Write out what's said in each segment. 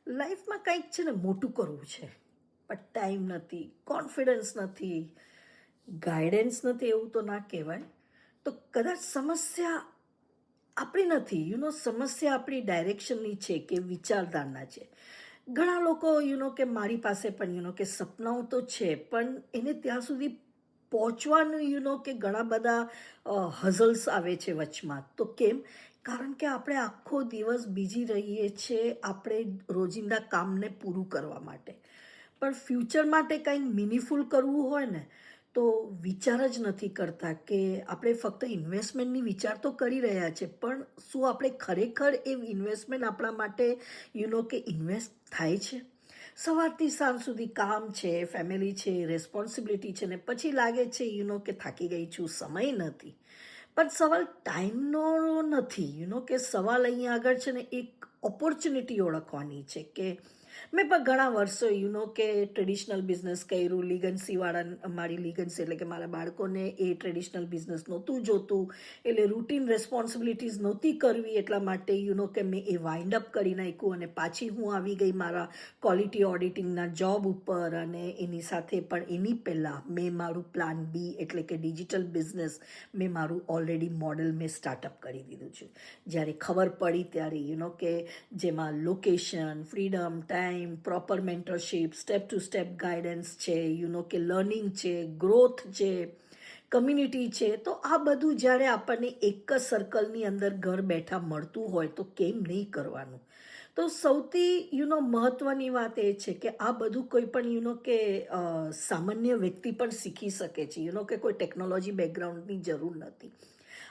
લાઈફમાં કંઈક છે ને મોટું કરવું છે, પણ ટાઈમ નથી, કોન્ફિડન્સ નથી, ગાઈડન્સ નથી એવું તો ના કહેવાય. તો કદાચ સમસ્યા આપણી નથી, સમસ્યા આપણી ડાયરેક્શનની છે કે વિચારધારના છે. ઘણા લોકો કે મારી પાસે પણ કે સપનાઓ તો છે, પણ એને ત્યાં સુધી પહોંચવાનું કે ઘણા બધા હઝલ્સ આવે છે વચમાં. તો કેમ? કારણ કે આપણે આખો દિવસ બીજી રહીએ છીએ આપણે રોજિંદા કામને પૂરું કરવા માટે. પણ ફ્યુચર માટે કંઈક મિનિંગફુલ કરવું હોય ને, તો વિચાર જ નથી કરતા કે આપણે ફક્ત ઇન્વેસ્ટમેન્ટની વિચાર તો કરી રહ્યા છે, પણ શું આપણે ખરેખર એ ઇન્વેસ્ટમેન્ટ આપણા માટે કે ઇન્વેસ્ટ થાય છે? સવારથી સાંજ સુધી કામ છે, ફેમિલી છે, રેસ્પોન્સિબિલિટી છે, ને પછી લાગે છે કે થાકી ગઈ છું, સમય નથી. પણ સવાલ ટાઈમનો નથી, કે સવાલ અહીંયા આગળ છે ને એક ઓપોર્ચ્યુનિટી ઓળખવાની છે કે મેં પણ ઘણા વર્ષો કે ટ્રેડિશનલ બિઝનેસ કર્યું. લીગન્સીવાળા મારી લીગન્સી એટલે કે મારા બાળકોને એ ટ્રેડિશનલ બિઝનેસ નહોતું જોતું, એટલે રૂટીન રેસ્પોન્સિબિલિટીઝ નહોતી કરવી, એટલા માટે કે મેં એ વાઇન્ડ અપ કરી નાખ્યું અને પાછી હું આવી ગઈ મારા ક્વોલિટી ઓડિટિંગના જોબ ઉપર. અને એની સાથે પણ એની પહેલાં મેં મારું પ્લાન બી એટલે કે ડિજિટલ બિઝનેસ મેં મારું ઓલરેડી મોડલ મેં સ્ટાર્ટઅપ કરી દીધું છે. જ્યારે ખબર પડી ત્યારે કે જેમાં location, freedom, time, proper mentorship, step to step guidance છે, કે લર્નિંગ છે, ગ્રોથ છે, કમ્યુનિટી છે. તો આ બધું જ્યારે આપણને એક જ સર્કલની અંદર ઘર બેઠા મળતું હોય તો કેમ નહીં કરવાનું? તો સૌથી મહત્વની વાત એ છે કે આ બધું કોઈ પણ કે સામાન્ય વ્યક્તિ પણ શીખી શકે છે. કે કોઈ ટેકનોલોજી બેકગ્રાઉન્ડની જરૂર નથી.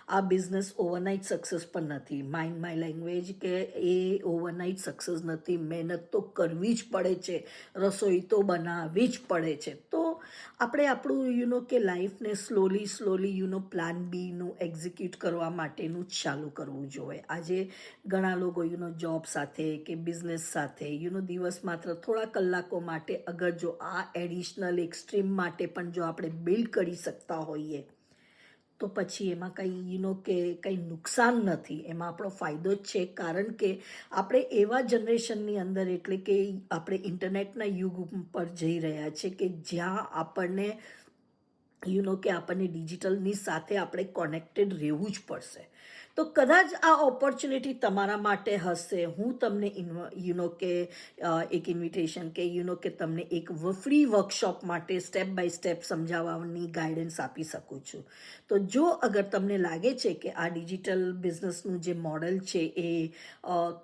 આ બિઝનેસ ઓવરનાઇટ સક્સેસ પણ નથી. માઇન્ડ માય લેંગ્વેજ કે એ ઓવરનાઇટ સક્સેસ નથી. મહેનત તો કરવી જ પડે છે, રસોઈ તો બનાવવી જ પડે છે. તો આપણે આપણું કે લાઈફને સ્લોલી પ્લાન બીનું એક્ઝિક્યુટ કરવા માટેનું ચાલુ કરવું જોઈએ. આજે ઘણા લોકો જોબ સાથે કે બિઝનેસ સાથે દિવસ માત્ર થોડા કલાકો માટે અગર જો આ એડિશનલ એક સ્ટ્રીમ માટે પણ જો આપણે બિલ્ડ કરી શકતા હોઈએ તો પછી એમાં કંઈ કે કંઈ નુકસાન નથી, એમાં આપણો ફાયદો જ છે. કારણ કે આપણે એવા જનરેશનની અંદર એટલે કે આપણે ઇન્ટરનેટના યુગ પર જઈ રહ્યા છે કે જ્યાં આપણને કે આપણને ડિજિટલની સાથે આપણે કનેક્ટેડ રહેવું જ પડશે. તો કદાચ આ ઓપોર્ચ્યુનિટી તમારા માટે હશે. હું તમને કે એક ઇન્વિટેશન કે તમને એક ફ્રી વર્કશોપ માટે સ્ટેપ બાય સ્ટેપ સમજાવવાની ગાઈડન્સ આપી શકું છું. તો જો અગર તમને લાગે છે કે આ ડિજિટલ બિઝનેસનું જે મોડલ છે એ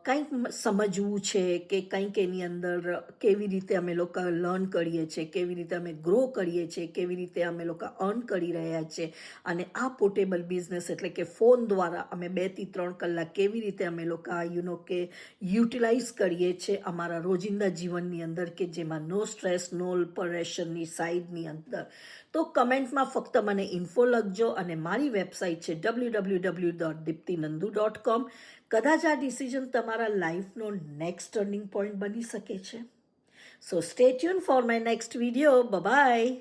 કંઈક સમજવું છે કે કંઈક એની અંદર કેવી રીતે અમે લોકો લર્ન કરીએ છીએ, કેવી રીતે અમે ગ્રો કરીએ છીએ, કેવી રીતે અમે લોકો અર્ન કરી રહ્યા છે, અને આ પોર્ટેબલ બિઝનેસ એટલે કે ફોન દ્વારા અમે 2 થી 3 કલાક કેવી રીતે અમે લોકો કે યુટિલાઇઝ કરીએ છીએ અમારા રોજિંદા જીવનની અંદર, કે જેમાં નો સ્ટ્રેસ, નો પ્રેશરની સાઈડની અંદર. તો કમેન્ટમાં ફક્ત મને ઇન્ફો લખજો અને મારી વેબસાઇટ છે www.diptinandu.com. કદાચ આ ડિસિઝન તમારા લાઈફનો નેક્સ્ટ ટર્નિંગ પોઈન્ટ બની શકે છે. So stay tune for my next video. By.